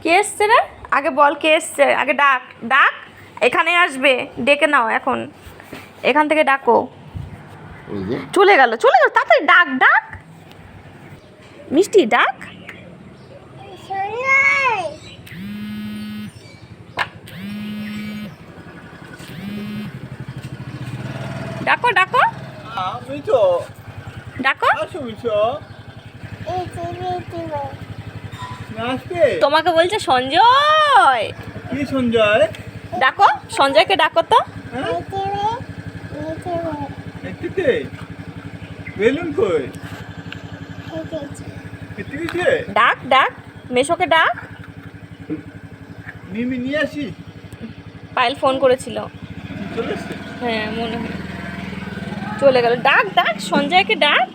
কে এসছে রে? আগে বল কে এসছে, আগে ডাক ডাক। এখানে আসবে, ডেকে নাও এখন, এখান থেকে ডাকো। চলে গেল চলে গেল, তাড়াতাড়ি ডাক ডাক, মিষ্টি ডাক। ডাকো ডাকো ডাকো। তোমাকে বলছে সঞ্জয়। কি সঞ্জয়? ডাকো সঞ্জয়কে, ডাকো তো। বেলুন কই? ডাক ডাক, মেশোকে ডাক। মিমি নিয়ে আসি। পায়েল ফোন করেছিল। চলে এসছে? হ্যাঁ মনে হয় চলে গেল। ডাক ডাক সঞ্জয়কে ডাক।